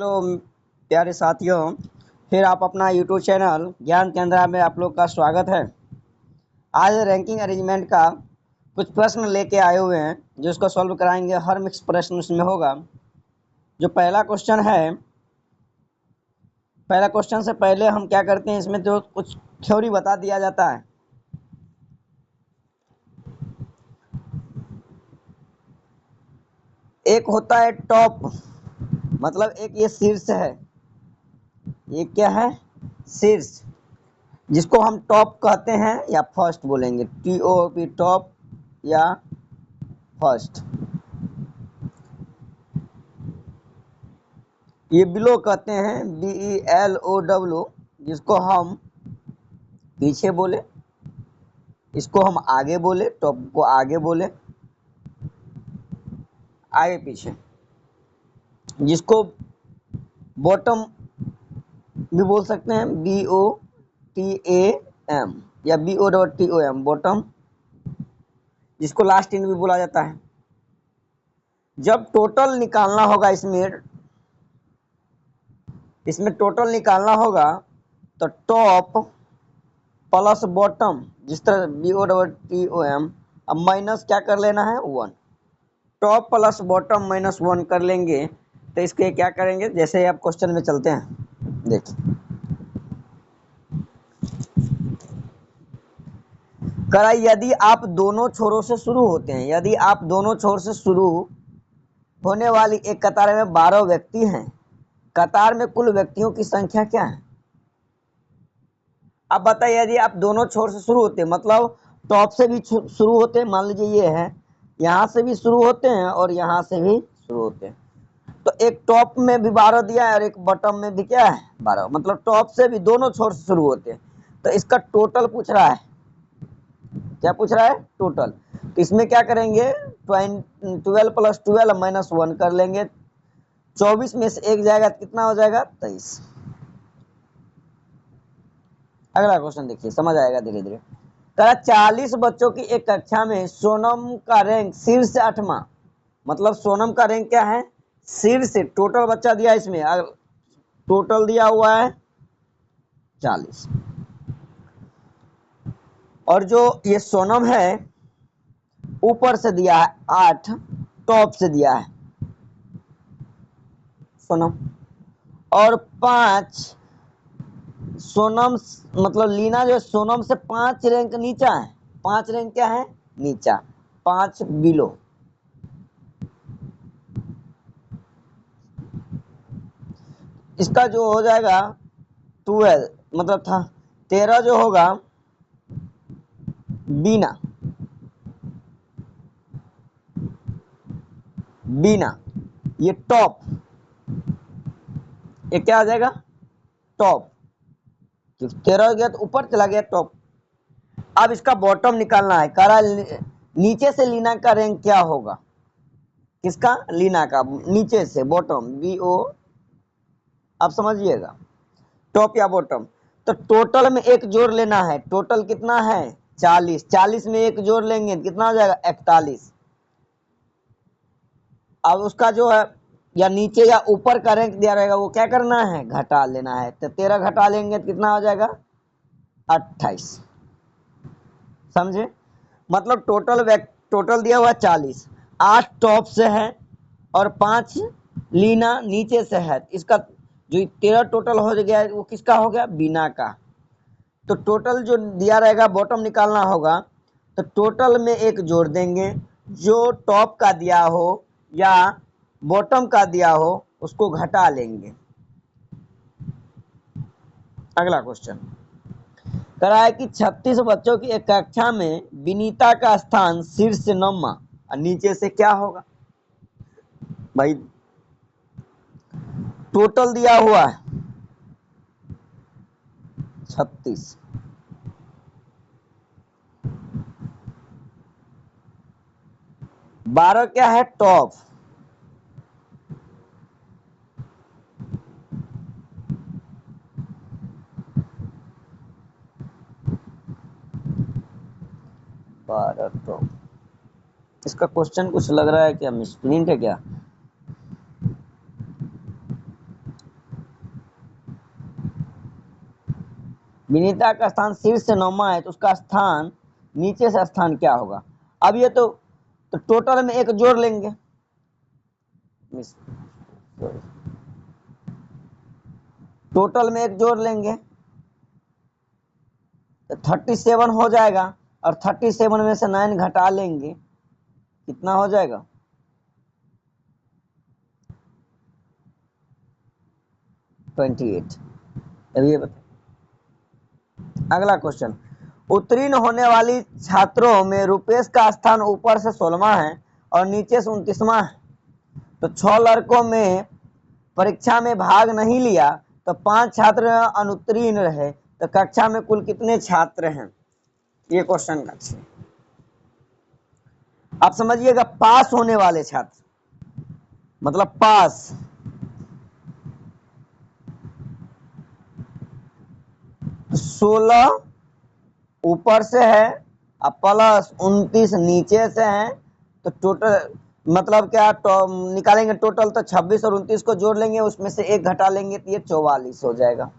Hello प्यारे साथियों, फिर आप अपना यूट्यूब चैनल ज्ञान केंद्र में आप लोग का स्वागत है। आज रैंकिंग अरेंजमेंट का कुछ प्रश्न लेके आए हुए हैं जो इसको सॉल्व कराएंगे। हर मिक्स प्रश्न उसमें होगा। जो पहला क्वेश्चन से पहले हम क्या करते हैं, इसमें जो कुछ थ्योरी बता दिया जाता है। एक होता है टॉप, मतलब एक ये शीर्ष है। ये क्या है? शीर्ष, जिसको हम टॉप कहते हैं या फर्स्ट बोलेंगे, TOP, टॉप या फर्स्ट। ये बिलो कहते हैं, BELOW, जिसको हम पीछे बोले, इसको हम आगे बोले, टॉप को आगे बोले, आगे पीछे। जिसको बॉटम भी बोल सकते हैं, BOTAM या BOTOM, बॉटम, जिसको लास्ट इन भी बोला जाता है। जब टोटल निकालना होगा, इसमें टोटल निकालना होगा तो टॉप प्लस बॉटम, जिस तरह BOTOM, अब माइनस क्या कर लेना है, 1। टॉप प्लस बॉटम माइनस 1 कर लेंगे तो इसके क्या करेंगे, जैसे आप क्वेश्चन में चलते हैं। देखिए, करा यदि आप दोनों छोरों से शुरू होते हैं, यदि आप दोनों छोर से शुरू होने वाली एक कतार में 12 व्यक्ति हैं, कतार में कुल व्यक्तियों की संख्या क्या है? अब बताइए, यदि आप दोनों छोर से शुरू होते हैं, मतलब टॉप से भी शुरू होते हैं, मान लीजिए ये है, यहाँ से भी शुरू होते हैं और यहाँ से भी शुरू होते हैं, तो एक टॉप में भी 12 दिया है और एक बॉटम में भी क्या है, 12। मतलब टॉप से भी दोनों छोर से शुरू होते हैं, तो इसका टोटल पूछ रहा है। क्या पूछ रहा है? टोटल। तो इसमें क्या करेंगे, 12 प्लस 12 माइनस 1 कर लेंगे। 24 में से एक जाएगा तो कितना हो जाएगा, 23। अगला क्वेश्चन देखिए, समझ आएगा धीरे धीरे। 40 बच्चों की एक कक्षा में सोनम का रैंक शीर्ष 8वां, मतलब सोनम का रैंक क्या है, शीर्ष। टोटल बच्चा दिया इसमें, टोटल दिया हुआ है 40, और जो ये सोनम है ऊपर से दिया है 8, टॉप से दिया है सोनम, और 5 सोनम, मतलब लीना जो सोनम से 5 रैंक नीचा है। 5 रैंक क्या है, नीचा, 5 बिलो। इसका जो हो जाएगा 12, मतलब था 13 जो होगा बीना, ये टॉप, ये क्या आ जाएगा, टॉप। 13 गया तो ऊपर चला गया टॉप। अब इसका बॉटम निकालना है। कह रहा नीचे से लीना का रैंक क्या होगा, किसका, लीना का, नीचे से बॉटम, BO, आप समझिएगा, टॉप या बॉटम। तो टोटल में एक जोड़ लेना है। टोटल कितना है, 40। 40 में एक जोड़ लेंगे कितना हो जाएगा, 41। अब उसका जो है या नीचे या ऊपर का रैंक दिया रहेगा, वो क्या करना है, घटा लेना है। तो 13 घटा लेंगे तो कितना हो जाएगा, 28। समझे? मतलब टोटल दिया हुआ 40, 8 टॉप से है और 5 लीना नीचे से है। इसका जो 13 टोटल हो गया, वो किसका हो गया, बीना का। तो टोटल जो दिया रहेगा, बॉटम निकालना होगा, तो टोटल में एक जोड़ देंगे। जो टॉप का दिया हो या बॉटम का दिया हो उसको घटा लेंगे। अगला क्वेश्चन कह रहा है कि 36 बच्चों की एक कक्षा में विनीता का स्थान शीर्ष 9वां, और नीचे से क्या होगा भाई, टोटल दिया हुआ है 36, 12 क्या है, टॉप, टॉप। इसका क्वेश्चन कुछ लग रहा है क्या, मिसप्रिंट है क्या? विनीता का स्थान शीर्ष से 9वां है तो उसका स्थान नीचे से स्थान क्या होगा? अब ये तो टोटल में एक जोड़ लेंगे, टोटल में एक जोड़ लेंगे तो 37 हो जाएगा, और 37 में से 9 घटा लेंगे, कितना हो जाएगा? 28। अब ये बता, अगला क्वेश्चन, उत्तीर्ण होने वाली छात्रों में रुपेश का स्थान ऊपर से 16वां है और नीचे से 29वां है, तो 6 लड़कों में परीक्षा में भाग नहीं लिया तो 5 छात्र अनुत्तीर्ण रहे, तो कक्षा में कुल कितने छात्र हैं? ये क्वेश्चन का आप समझिएगा, पास होने वाले छात्र मतलब पास, तो 16 ऊपर से है और प्लस 29 नीचे से है, तो टोटल मतलब क्या निकालेंगे टोटल, तो 26 और 29 को जोड़ लेंगे, उसमें से एक घटा लेंगे तो ये 44 हो जाएगा।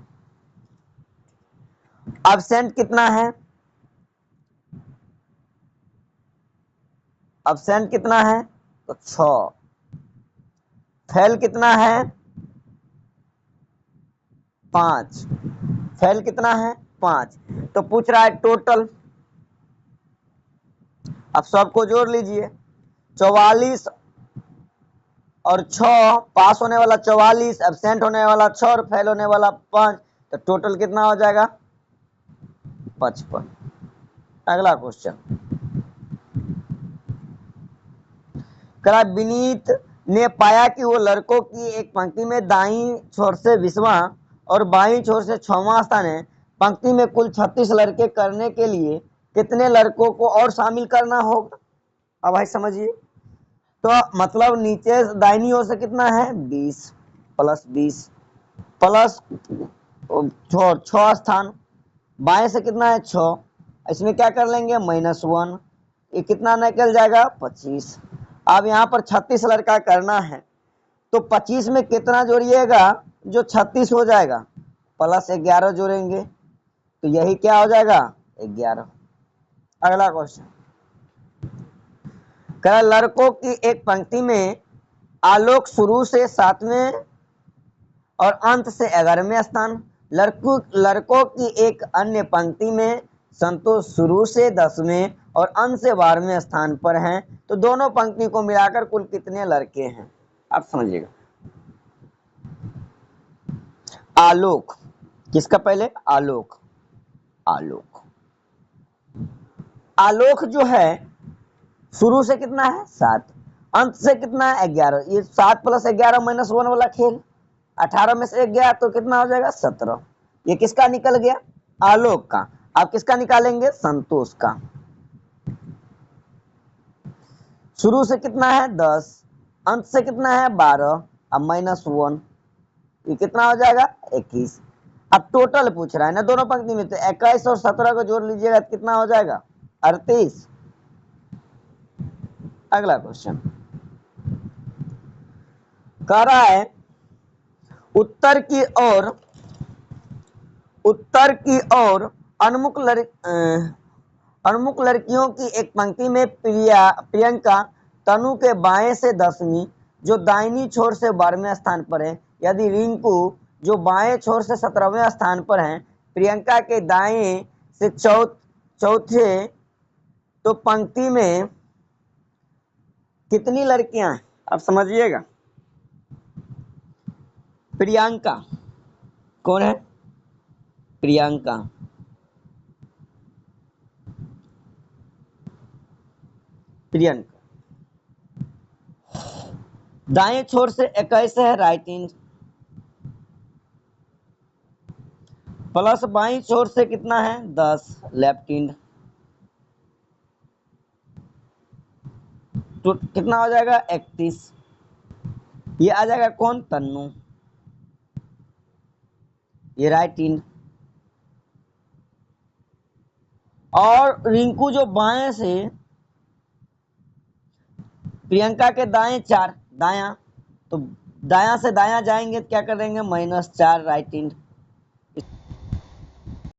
एब्सेंट कितना है? एब्सेंट कितना है? तो 6। फेल कितना है? 5। फेल कितना है? 5। तो पूछ रहा है टोटल, अब सबको जोड़ लीजिए, 44 और 6, पास होने वाला 44, एब्सेंट होने वाला 6 और फेल होने वाला 5, तो टोटल कितना हो जाएगा? 55। अगला क्वेश्चन, करा विनीत ने पाया कि वो लड़कों की एक पंक्ति में दाईं छोर से 20वां और बाईं छोर से 6वां स्थान है, पंक्ति में कुल 36 लड़के करने के लिए कितने लड़कों को और शामिल करना होगा? अब भाई समझिए, तो मतलब नीचे दाहिनी ओर से कितना है? 20 प्लस 20 प्लस 6 स्थान, बाएं से कितना है? 6, इसमें क्या कर लेंगे? -1, ये कितना निकल जाएगा? 25। अब यहाँ पर 36 लड़का करना है, तो 25 में कितना जोड़िएगा? जो 36 हो जाएगा, प्लस 11 जोड़ेंगे, तो यही क्या हो जाएगा? 11। अगला क्वेश्चन, कह लड़कों की एक पंक्ति में आलोक शुरू से 7वें और अंत से 11वें स्थान, लड़कों की एक अन्य पंक्ति में संतोष शुरू से 10वें और अंत से 12वें स्थान पर हैं, तो दोनों पंक्ति को मिलाकर कुल कितने लड़के हैं? आप समझिएगा, आलोक किसका? पहले आलोक, आलोक आलोक जो है शुरू से कितना है? 7, अंत से कितना है? 11, ये 7 प्लस 11 -1 वाला खेल, 18 में से 1 गया तो कितना हो जाएगा? 17। ये किसका निकल गया? आलोक का। आप किसका निकालेंगे? संतोष का। शुरू से कितना है? 10, अंत से कितना है? 12 अब -1, ये कितना हो जाएगा? 21। अब टोटल पूछ रहा है ना दोनों पंक्ति में, तो 21 और 17 को जोड़ लीजिएगा तो कितना हो जाएगा? 38। अगला क्वेश्चन कह रहा है उत्तर की ओर उन्मुख लड़कियों की एक पंक्ति में प्रियंका तनु के बाएं से 10वीं जो दाहिनी छोर से 12वें स्थान पर है, यदि रिंकू जो बाएं छोर से 17वें स्थान पर है प्रियंका के दाएं से चौथे, तो पंक्ति में कितनी लड़कियां हैं? आप समझिएगा, प्रियंका कौन है? प्रियंका, प्रियंका दाएं छोर से 21 है, राइट हैंड, प्लस बाईं छोर से कितना है? 10, लेफ्ट हैंड, तो कितना हो जाएगा? 31। ये आ जाएगा कौन? तन्नू, ये राइट हैंड, और रिंकू जो बाएं से प्रियंका के दाएं 4, दाया, तो दाया से दाया जाएंगे तो क्या करेंगे? -4, राइट हैंड,